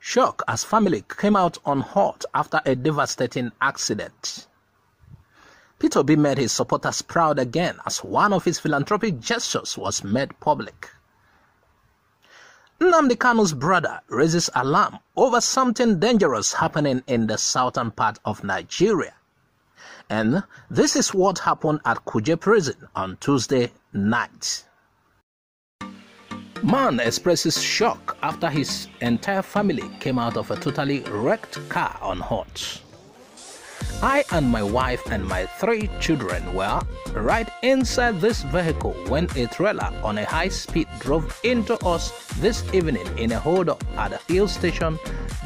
Shock as family came out unhurt after a devastating accident. Peter Obi made his supporters proud again as one of his philanthropic gestures was made public. Nnamdi Kanu's brother raises alarm over something dangerous happening in the southern part of Nigeria. And this is what happened at Kuje Prison on Tuesday night. Man expresses shock after his entire family came out of a totally wrecked car unhurt. I and my wife and my 3 children were right inside this vehicle when a trailer on a high speed drove into us this evening in a hold-up at the Hill Station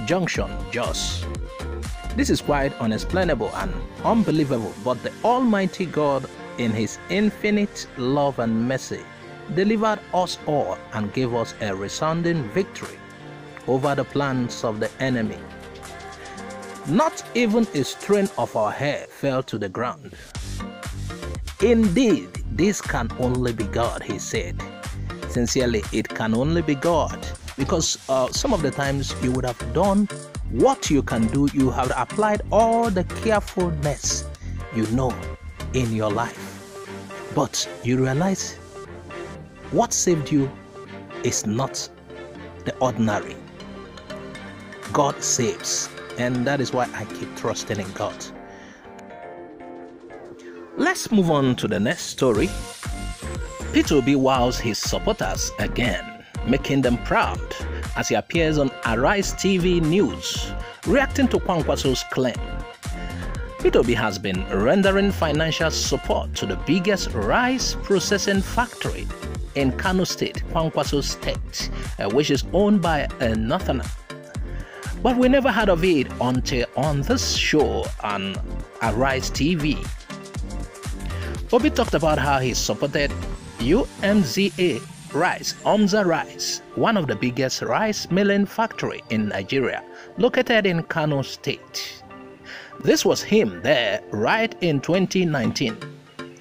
Junction, Jos. This is quite unexplainable and unbelievable, but the Almighty God, in His infinite love and mercy, delivered us all and gave us a resounding victory over the plans of the enemy. Not even a strand of our hair fell to the ground. Indeed, this can only be God, he said. Sincerely, it can only be God, because some of the times you would have done what you can do, you have applied all the carefulness you know in your life, but you realize what saved you is not the ordinary. God saves, and that is why I keep trusting in God. Let's move on to the next story. Peter Obi wows his supporters again, making them proud as he appears on Arise TV News, reacting to Kwankwaso's claim. Peter Obi has been rendering financial support to the biggest rice processing factory in Kanu State, Kwankwaso State, which is owned by a northerner. But we never heard of it until on this show on Arise TV. Obi talked about how he supported UMZA Rice, one of the biggest rice milling factory in Nigeria, located in Kano State. This was him there right in 2019.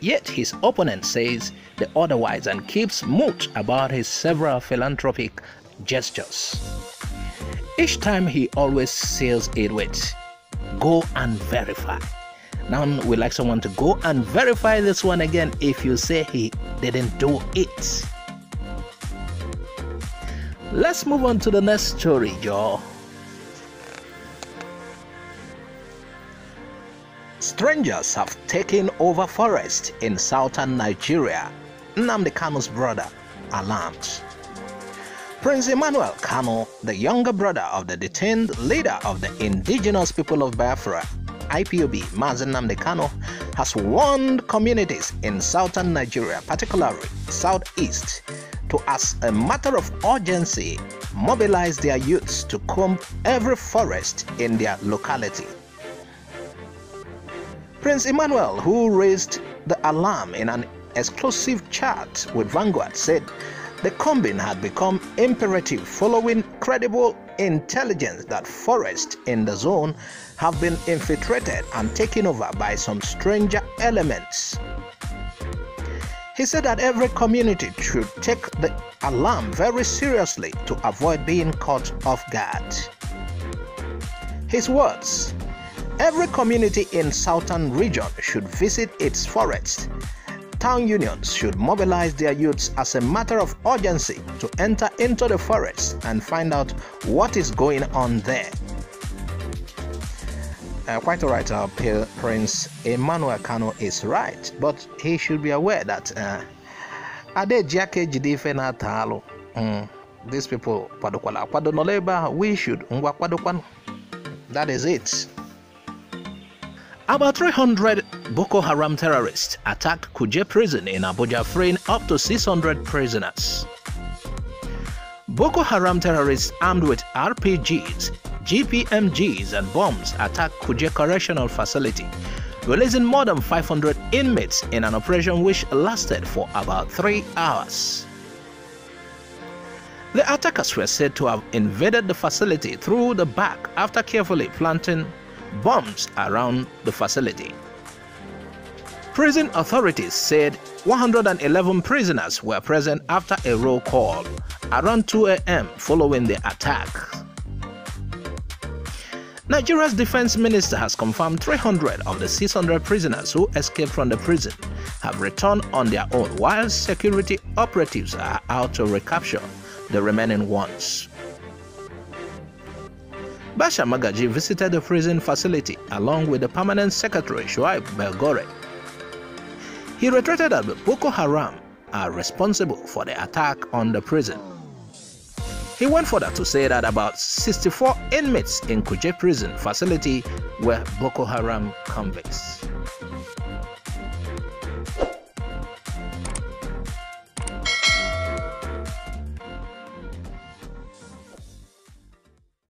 Yet his opponent says the otherwise and keeps mute about his several philanthropic gestures. Each time he always says it with, "Go and verify." Now we'd like someone to go and verify this one again if you say he didn't do it. Let's move on to the next story, Joe. Strangers have taken over forest in southern Nigeria. Nnamdi Kanu's brother alarmed. Prince Emmanuel Kanu, the younger brother of the detained leader of the indigenous people of Biafra, IPOB, Mazi Nnamdi Kanu, has warned communities in southern Nigeria, particularly southeast, to, as a matter of urgency, mobilize their youths to comb every forest in their locality. Prince Emmanuel, who raised the alarm in an exclusive chat with Vanguard, said the combing had become imperative following credible intelligence that forests in the zone have been infiltrated and taken over by some stranger elements. He said that every community should take the alarm very seriously to avoid being caught off guard. His words: every community in southern region should visit its forests. Town unions should mobilize their youths as a matter of urgency to enter into the forest and find out what is going on there. Quite alright, Prince Emmanuel Kanu is right, but he should be aware that these people, we should. That is it. About 300 Boko Haram terrorists attacked Kuje Prison in Abuja, freeing up to 600 prisoners. Boko Haram terrorists armed with RPGs, GPMGs and bombs attacked Kuje Correctional Facility, releasing more than 500 inmates in an operation which lasted for about 3 hours. The attackers were said to have invaded the facility through the back after carefully planting bombs around the facility. Prison authorities said 111 prisoners were present after a roll call around 2 a.m. following the attack. Nigeria's defense minister has confirmed 300 of the 600 prisoners who escaped from the prison have returned on their own, while security operatives are out to recapture the remaining ones. Basha Magaji visited the prison facility along with the permanent secretary Shuaib Belgore. He reiterated that Boko Haram are responsible for the attack on the prison. He went further to say that about 64 inmates in Kuje Prison facility were Boko Haram convicts.